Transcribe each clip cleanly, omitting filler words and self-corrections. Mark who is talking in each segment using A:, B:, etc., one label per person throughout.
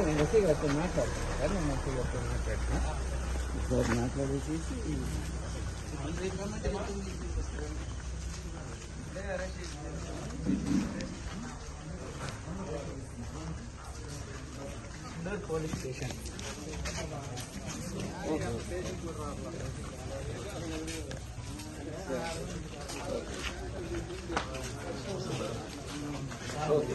A: నేను ఎస్ఐ గారితో మాట్లాడతాను సార్, నేను ఎస్ఐ గారితో మాట్లాడతాను సార్, మాట్లాడేసి పోలీస్ స్టేషన్ ఓకే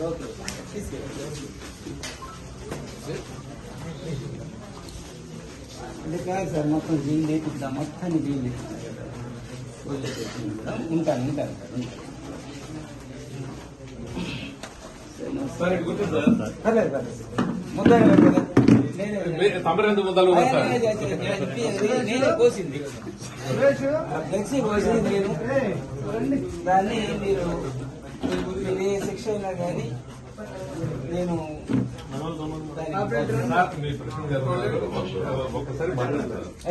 A: ఓకే అంటే కాదు సార్, మొత్తం జీన్ లేపిద్దాం, మొత్తాన్ని జీన్ లేపిద్దాం. ఉంటాను ఉంటాను సార్, పర్లేదు పర్లేదు, ముద్దాయి కదా నేనే కోసింది, ఫ్లెక్సీ కోసింది నేను. దాన్ని మీరు ఏ శిక్ష అయినా కానీ నేను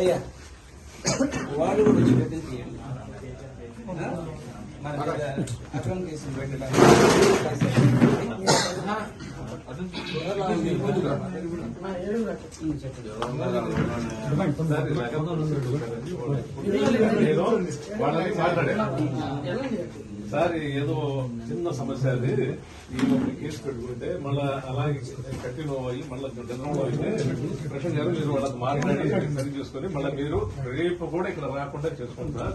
A: అయ్యా వాళ్ళు కూడా వచ్చి పెద్ద తీయండి. మన అక్రమ కేసులు పెట్టడానికి
B: సార్ ఏదో చిన్న సమస్య అది, ఈ ఒక కేసు పెట్టుకుంటే మళ్ళా అలాగే కంటిన్యూ అయ్యి మళ్ళీ జనంలో అయితే ప్రశ్న గారు మీరు వాళ్ళకి మాట్లాడి సరి చేసుకుని మళ్ళీ మీరు రేపు కూడా ఇక్కడ రాకుండా చేసుకుంటారు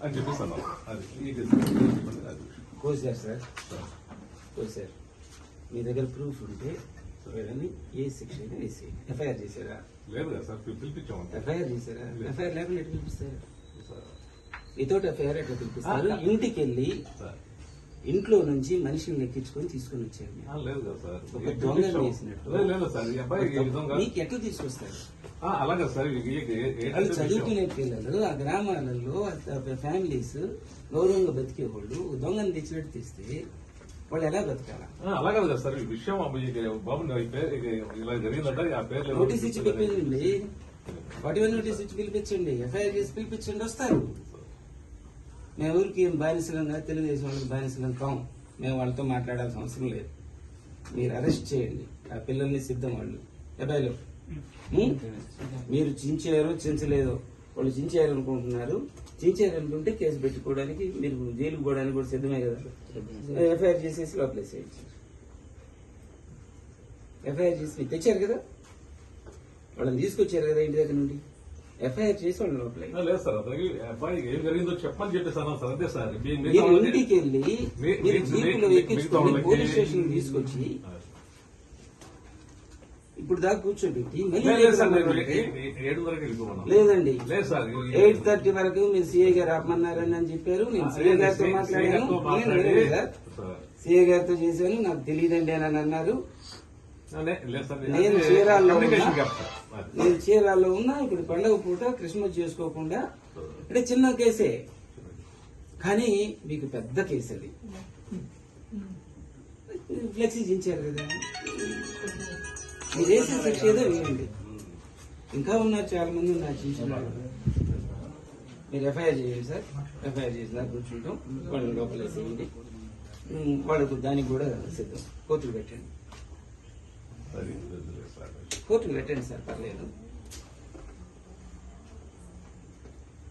B: అని చెప్పిస్తున్నాం. అది
A: కోసారు సార్, కోసారు. మీ దగ్గర ప్రూఫ్ ఉంటే ఏ శిక్ష అయినా వేసి ఎఫ్ఐఆర్ చేశారా?
B: లేదు కదా సార్, పిలిపించాము.
A: ఎఫ్ఐఆర్ చేశారా? ఎఫ్ఐఆర్ లేకుండా ఎట్లా పిలిపిస్తారు? వితౌట్ ఎఫ్ఐఆర్ ఎట్లా పిలిపిస్తారు? ఇంటికి వెళ్ళి ఇంట్లో నుంచి మనిషిని ఎక్కించుకొని తీసుకొని వచ్చారు.
B: లేదు కదా సార్,
A: ఒక దొంగ చేసినట్టు
B: లేదు సార్, ఈ అబ్బాయి
A: మీకు ఎట్లా తీసుకొస్తారు?
B: అలాగే సార్,
A: వాళ్ళు చదువుకునే పిల్లలు ఆ గ్రామాలలో ఫ్యామిలీస్ గౌరవంగా బతికేవాళ్ళు దొంగని తెచ్చినట్టు తెస్తే వాళ్ళు ఎలా బతకాలా?
B: అలాగే కదా సార్, ఈ విషయం బాబు ఇలా జరిగిందంటే ఆ పేరు
A: నోటీస్ ఇచ్చి పిలిపించండి, 41 నోటీస్ ఇచ్చి పిలిపించండి, ఎఫ్ఐఆర్ చేసి పిలిపించండి, వస్తారు. మేము ఊరికి బానిసలంగా తెలుగుదేశం వాళ్ళకి బానిసలం కాం, మేము వాళ్ళతో మాట్లాడాల్సిన అవసరం లేదు. మీరు అరెస్ట్ చేయండి ఆ పిల్లల్ని, సిద్ధం వాళ్ళు ఎబ్బాయిలు. మీరు చించారు చించలేదు, వాళ్ళు చించారు అనుకుంటున్నారు, చించారు అనుకుంటే కేసు పెట్టుకోవడానికి మీరు జైలుకు పోవడానికి కూడా సిద్ధమే కదా. ఎఫ్ఐఆర్ చేసేసి లోపలేసేయండి. ఎఫ్ఐఆర్ చేసి మీరు తెచ్చారు కదా, వాళ్ళని తీసుకొచ్చారు కదా ఇంటి దగ్గర నుండి, ఎఫ్ఐఆర్ చేసి వాళ్ళు లోపల.
B: లేదు సార్, అతనికి అబ్బాయి ఏం జరిగిందో చెప్పని చెప్పేసాను సార్. అంతే సార్,
A: మీరు ఇంటికి వెళ్ళి మీరు జీపులో ఎక్కించుకొని పోలీస్ స్టేషన్ తీసుకొచ్చి ఇప్పుడు దాకా కూర్చోబెట్టి లేదండి 8:30 వరకు మీరు సిఐ గారు ఆపమన్నారని అని చెప్పారు. నేను సిఐ గారితో మాట్లాడాను, సిఐ గారితో చేశాను, నాకు తెలియదండి అని అన్నారు. నేను చీరాల్లో ఉన్నా. ఇప్పుడు పండగ పూట క్రిస్మస్ చేసుకోకుండా అంటే చిన్న కేసే, కానీ మీకు పెద్ద కేసు అది. ఫ్లెక్సీ చించారు కదా, మీరు వేసే శిక్ష ఏదో వేయండి. ఇంకా ఉన్నారు, చాలా మంది ఉన్నారు చించున్నారు. మీరు ఎఫ్ఐఆర్ చేయండి సార్, ఎఫ్ఐఆర్ చేసిన కూర్చుంటాం, వాళ్ళని లోపలేసేయండి. వాళ్ళకు దానికి కూడా సిద్ధం, కోర్టుకు పెట్టండి, కోర్టుకు పెట్టండి సార్, పర్లేదు.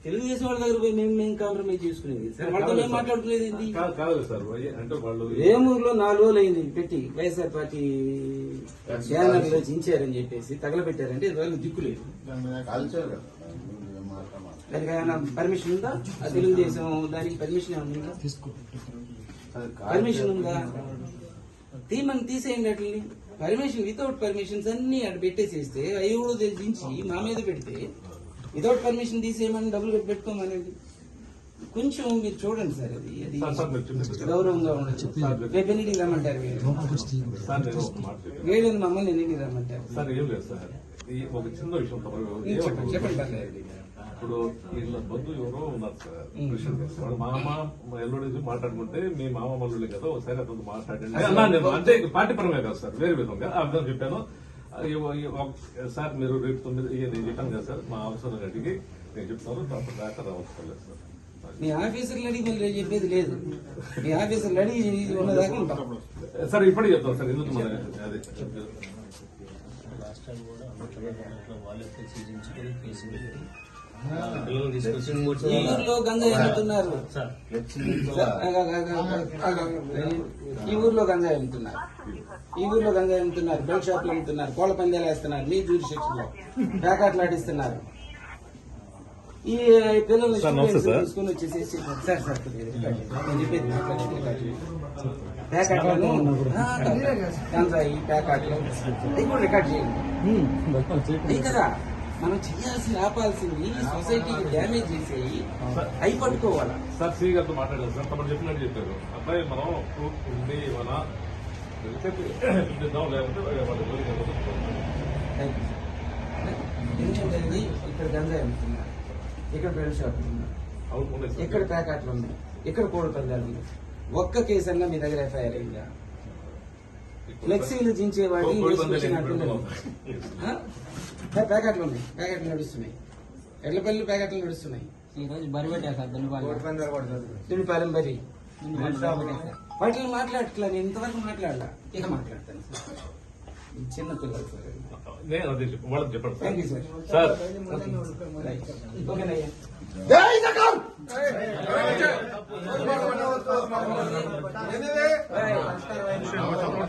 A: తెలుగుదేశం వాళ్ళ దగ్గర పోయి మేము కాంప్రమైజ్ చేసుకునేది సార్, వాళ్ళతో మేము మాట్లాడుకునేది. ఏమూరులో 4 రోజులు అయింది పెట్టి, వైఎస్ఆర్ పార్టీ బ్యానర్ లో చించారని చెప్పేసి తగలబెట్టారంటే వాళ్ళకి దిక్కులేదు. దానికి ఏమైనా పర్మిషన్ ఉందా? ఆ తెలుగుదేశం దానికి పర్మిషన్ ఏమైనా ఉందా? పర్మిషన్ ఉందా? తీమని తీసేయండి అట్లని. పర్మిషన్ వితౌట్ పర్మిషన్స్ అన్ని అక్కడ పెట్టేసేస్తే అవి కూడా దించి మా మీద పెడితే వితౌట్ పర్మిషన్ తీసేయమని డబ్బులు పెట్టుకోమనేది. కొంచెం మీరు చూడండి సార్, అది గౌరవంగా ఉండొచ్చు. రేపు ఎన్నింటికి రమ్మంటారు? వేడని మమ్మల్ని ఎన్నింటికి రమ్మంటారు?
B: ఒక చిన్న విషయం
A: చెప్పండి.
B: ఇప్పుడు వీళ్ళ బంధువు ఎవరో ఉన్నారు సార్, వాడు మామ ఎల్లుడి మాట్లాడుకుంటే మీ మామ మల్లుడి కదా, ఒకసారి అతను మాట్లాడండి అంటే పార్టీ పరమే కదా సార్, వేరే విధంగా ఆ విధంగా చెప్పాను. సార్ మీరు రేపు 9 నేను చెప్పాను కదా సార్, మా అవసరం అడిగి నేను చెప్తాను, దాకా రావచ్చు సార్.
A: మీ ఆఫీసర్లు అడిగి మళ్ళీ చెప్పేది లేదు. మీ ఆఫీసర్లు అడిగి ఉన్నదాకా ఉంటాం.
B: సార్ ఇప్పటికి చెప్తాం సార్, ఎందుకు మన అదే
C: లాస్ట్ టైం కూడా వాళ్ళే సీజించుకొని కేసు పెట్టి పిల్లల్ని తీసుకొచ్చి
A: ఈ ఊర్లో గంజాయి అమ్ముతున్నారు.
C: సార్
A: ఈ ఊర్లో గంజాయి అమ్ముతున్నారు. ఈ ఊర్లో గంజాయి అమ్ముతున్నారు. బెల్ట్ షాప్లు అమ్ముతున్నారు. కోళ్ల పందాలు వేస్తున్నారు. మీ జ్యూరిడిక్షన్ లో ప్యాకెట్లు ఆడిస్తున్నారు. ఈ పిల్లలు తీసుకుని వచ్చేసి సార్ సార్ నేను చెప్పేది ప్యాకెట్లను గంజాయి ప్యాకెట్లు అవి కూడా రికార్డ్ చేయండి. అవి కదా మనం చేయాల్సింది, ఆపాల్సింది సొసైటీకి డ్యామేజ్ చేసేవి అవి పట్టుకోవాలా.
B: సార్ సి గారితో మాట్లాడారు సార్, తమరు చెప్పినట్టు చెప్పారు. అబ్బాయి మనం ప్రూఫ్ ఉంది మన చూద్దాం, లేకపోతే వాళ్ళ జోలికి వెళ్ళదు.
A: ఎందుకంటే ఇది ఇక్కడ గంజాయి అమ్ముతున్నారు, ఇక్కడ బెల్ట్ షాపులు ఉన్నాయి,
B: అవును సార్.
A: ఇక్కడ ప్యాకెట్లు ఉన్నాయి, ఇక్కడ కోడి పందాలు ఉన్నాయి. ఒక్క కేసు అన్నా మీ దగ్గర ఎఫ్ఐఆర్ అయిందా? ఫ్లెక్సీలు దించే వాడిని ప్యాకెట్లు ఉన్నాయి, ప్యాకెట్లు నడుస్తున్నాయి. ఎడ్లపల్లి ప్యాకెట్లు నడుస్తున్నాయి.
D: ఈ రోజు బరి పెట్టారు సార్
A: దుడిపాలెం బరి వాటిని మాట్లాడట్లా. నేను ఇంతవరకు మాట్లాడలా, ఇక మాట్లాడతాను సార్. చిన్న పిల్లలు సార్.
B: నేను అదే వాళ్ళకి చెప్పండి
A: థ్యాంక్ యూ సార్.
B: సార్.
A: ఓకేనయ్యా.